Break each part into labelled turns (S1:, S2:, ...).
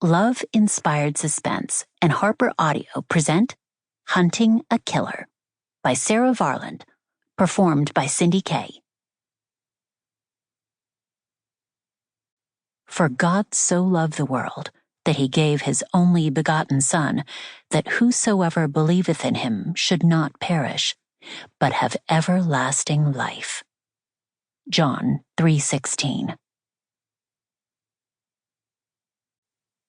S1: Love-inspired suspense and HarlequinAudio present Hunting a Killer by Sarah Varland, performed by Cindy Kay. For God so loved the world, that he gave his only begotten Son, that whosoever believeth in him should not perish, but have everlasting life. John 3:16.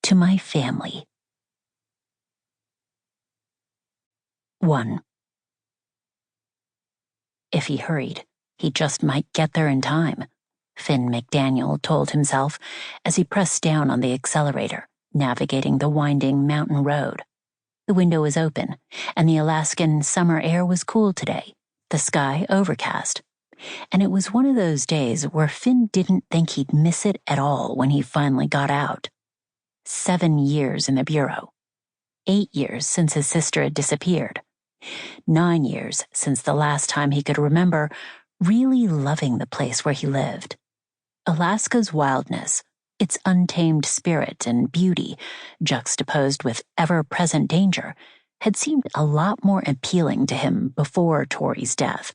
S1: To my family. 1. If he hurried, he just might get there in time, Finn McDaniel told himself as he pressed down on the accelerator, navigating the winding mountain road. The window was open, and the Alaskan summer air was cool today, the sky overcast. And it was one of those days where Finn didn't think he'd miss it at all when he finally got out. 7 years in the Bureau. 8 years since his sister had disappeared. 9 years since the last time he could remember really loving the place where he lived. Alaska's wildness, its untamed spirit and beauty, juxtaposed with ever-present danger, had seemed a lot more appealing to him before Tori's death.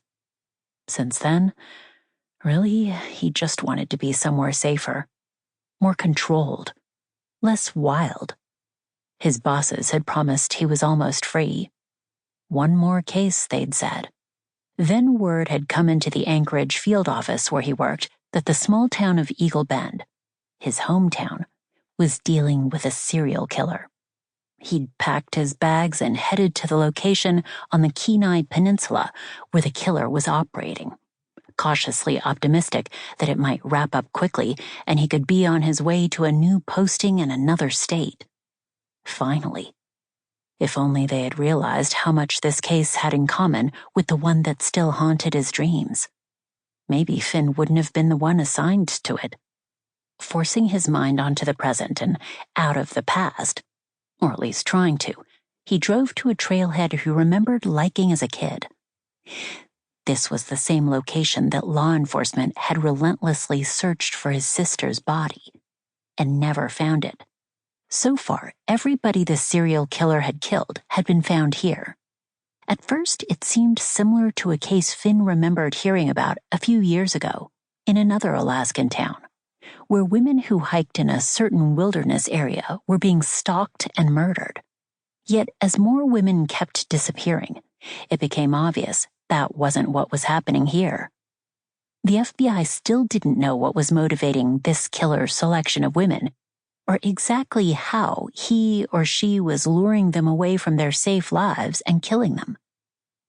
S1: Since then, really, he just wanted to be somewhere safer, more controlled, less wild. His bosses had promised he was almost free. One more case, they'd said. Then word had come into the Anchorage field office where he worked that the small town of Eagle Bend, his hometown, was dealing with a serial killer. He'd packed his bags and headed to the location on the Kenai Peninsula where the killer was operating, cautiously optimistic that it might wrap up quickly and he could be on his way to a new posting in another state. Finally. If only they had realized how much this case had in common with the one that still haunted his dreams. Maybe Finn wouldn't have been the one assigned to it. Forcing his mind onto the present and out of the past, or at least trying to, he drove to a trailhead he remembered liking as a kid. This was the same location that law enforcement had relentlessly searched for his sister's body, and never found it. So far, everybody the serial killer had killed had been found here. At first, it seemed similar to a case Finn remembered hearing about a few years ago in another Alaskan town, where women who hiked in a certain wilderness area were being stalked and murdered. Yet, as more women kept disappearing, it became obvious that wasn't what was happening here. The FBI still didn't know what was motivating this killer's selection of women, or exactly how he or she was luring them away from their safe lives and killing them.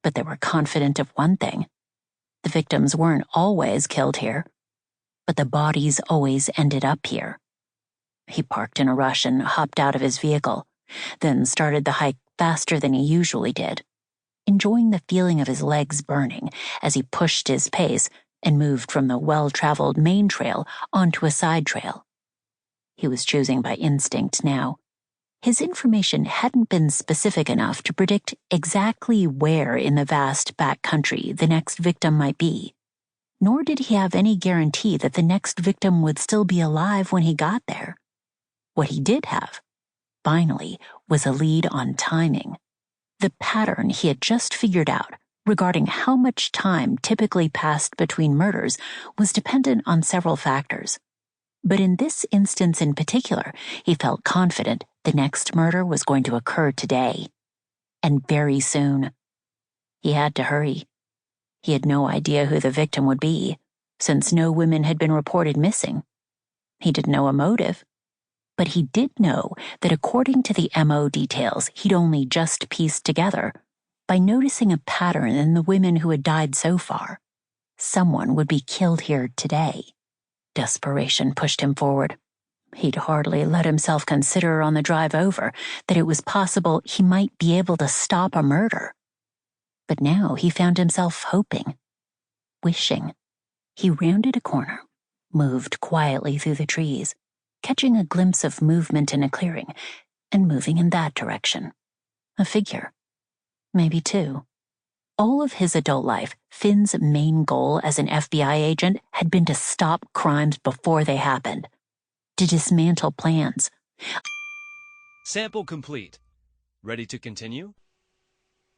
S1: But they were confident of one thing. The victims weren't always killed here, but the bodies always ended up here. He parked in a rush and hopped out of his vehicle, then started the hike faster than he usually did, enjoying the feeling of his legs burning as he pushed his pace and moved from the well-traveled main trail onto a side trail. He was choosing by instinct now. His information hadn't been specific enough to predict exactly where in the vast backcountry the next victim might be, nor did he have any guarantee that the next victim would still be alive when he got there. What he did have, finally, was a lead on timing. The pattern he had just figured out regarding how much time typically passed between murders was dependent on several factors. But in this instance in particular, he felt confident the next murder was going to occur today, and very soon. He had to hurry. He had no idea who the victim would be, since no women had been reported missing. He didn't know a motive, but he did know that according to the MO details he'd only just pieced together, by noticing a pattern in the women who had died so far, someone would be killed here today. Desperation pushed him forward. He'd hardly let himself consider on the drive over that it was possible he might be able to stop a murder. But now he found himself hoping, wishing. He rounded a corner, moved quietly through the trees, catching a glimpse of movement in a clearing, and moving in that direction. A figure. Maybe two. All of his adult life, Finn's main goal as an FBI agent had been to stop crimes before they happened, to dismantle plans.
S2: Sample complete. Ready to continue?